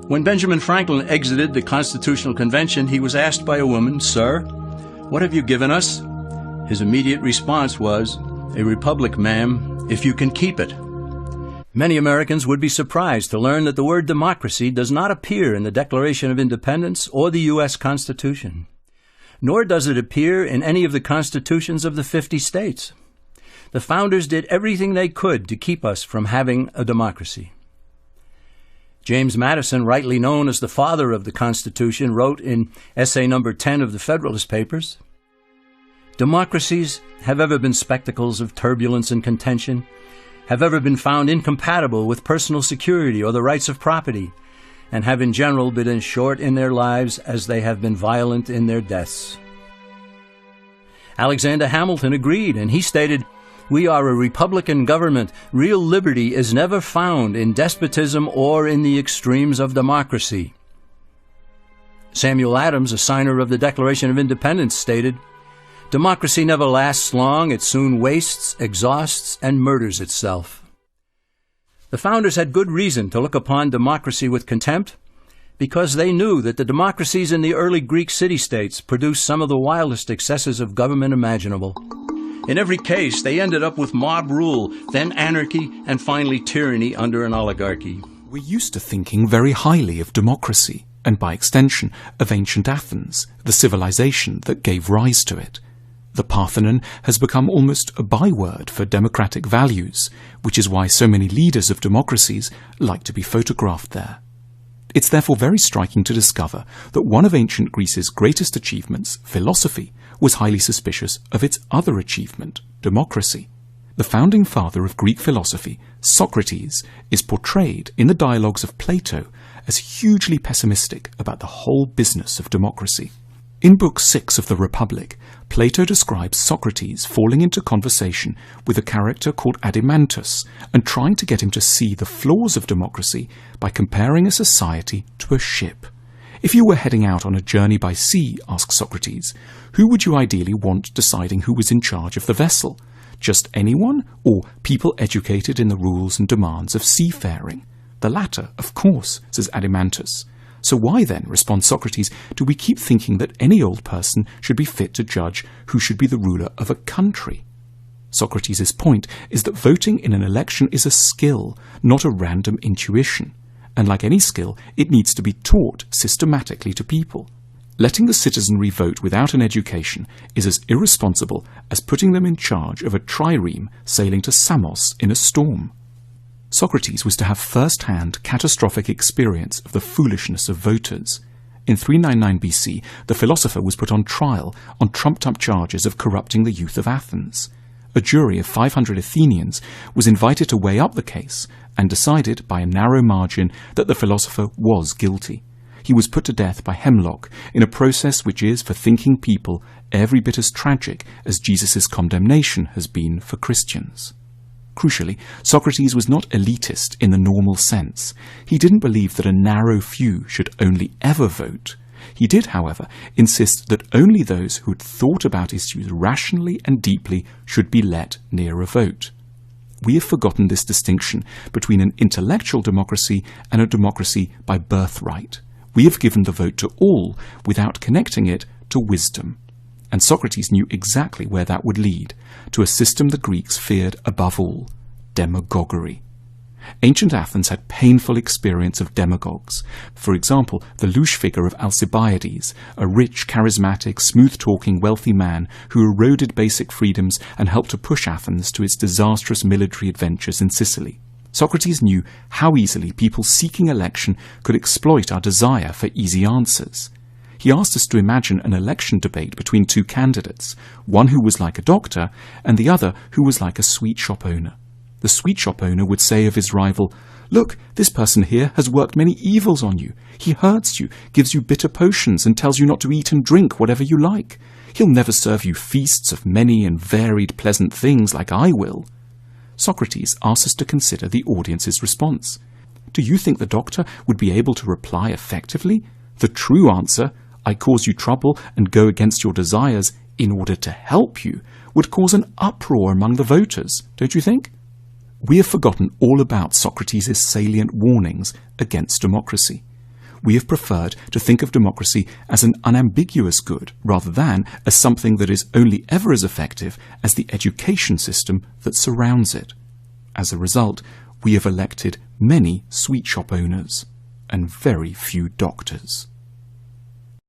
When Benjamin Franklin exited the Constitutional Convention, he was asked by a woman, "Sir, what have you given us?" His immediate response was, "A republic, ma'am, if you can keep it." Many Americans would be surprised to learn that the word democracy does not appear in the Declaration of Independence or the U.S. Constitution, nor does it appear in any of the constitutions of the 50 states. The founders did everything they could to keep us from having a democracy. James Madison, rightly known as the father of the Constitution, wrote in essay number 10 of the Federalist Papers, "Democracies have ever been spectacles of turbulence and contention, have ever been found incompatible with personal security or the rights of property, and have in general been as short in their lives as they have been violent in their deaths." Alexander Hamilton agreed, and he stated, "We are a republican government. Real liberty is never found in despotism or in the extremes of democracy." Samuel Adams, a signer of the Declaration of Independence, stated, "Democracy never lasts long. It soon wastes, exhausts, and murders itself." The founders had good reason to look upon democracy with contempt, because they knew that the democracies in the early Greek city-states produced some of the wildest excesses of government imaginable. In every case, they ended up with mob rule, then anarchy, and finally tyranny under an oligarchy. We're used to thinking very highly of democracy, and by extension, of ancient Athens, the civilization that gave rise to it. The Parthenon has become almost a byword for democratic values, which is why so many leaders of democracies like to be photographed there. It's therefore very striking to discover that one of ancient Greece's greatest achievements, philosophy, was highly suspicious of its other achievement, democracy. The founding father of Greek philosophy, Socrates, is portrayed in the dialogues of Plato as hugely pessimistic about the whole business of democracy. In Book 6 of the Republic, Plato describes Socrates falling into conversation with a character called Adimantus and trying to get him to see the flaws of democracy by comparing a society to a ship. If you were heading out on a journey by sea, asks Socrates, who would you ideally want deciding who was in charge of the vessel? Just anyone, or people educated in the rules and demands of seafaring? The latter, of course, says Adimantus. So why then, responds Socrates, do we keep thinking that any old person should be fit to judge who should be the ruler of a country? Socrates' point is that voting in an election is a skill, not a random intuition. And like any skill, it needs to be taught systematically to people. Letting the citizenry vote without an education is as irresponsible as putting them in charge of a trireme sailing to Samos in a storm. Socrates was to have first-hand catastrophic experience of the foolishness of voters. In 399 BC, the philosopher was put on trial on trumped-up charges of corrupting the youth of Athens. A jury of 500 Athenians was invited to weigh up the case and decided by a narrow margin that the philosopher was guilty. He was put to death by hemlock in a process which is, for thinking people, every bit as tragic as Jesus' condemnation has been for Christians. Crucially, Socrates was not elitist in the normal sense. He didn't believe that a narrow few should only ever vote. He did, however, insist that only those who had thought about issues rationally and deeply should be let near a vote. We have forgotten this distinction between an intellectual democracy and a democracy by birthright. We have given the vote to all without connecting it to wisdom. And Socrates knew exactly where that would lead, to a system the Greeks feared above all, demagoguery. Ancient Athens had painful experience of demagogues. For example, the louche figure of Alcibiades, a rich, charismatic, smooth-talking, wealthy man who eroded basic freedoms and helped to push Athens to its disastrous military adventures in Sicily. Socrates knew how easily people seeking election could exploit our desire for easy answers. He asked us to imagine an election debate between two candidates, one who was like a doctor and the other who was like a sweet shop owner. The sweet shop owner would say of his rival, "Look, this person here has worked many evils on you. He hurts you, gives you bitter potions, and tells you not to eat and drink whatever you like. He'll never serve you feasts of many and varied pleasant things like I will." Socrates asks us to consider the audience's response. Do you think the doctor would be able to reply effectively? The true answer, "I cause you trouble and go against your desires in order to help you," would cause an uproar among the voters, don't you think? We have forgotten all about Socrates' salient warnings against democracy. we have preferred to think of democracy as an unambiguous good rather than as something that is only ever as effective as the education system that surrounds it. As a result, we have elected many sweet shop owners and very few doctors.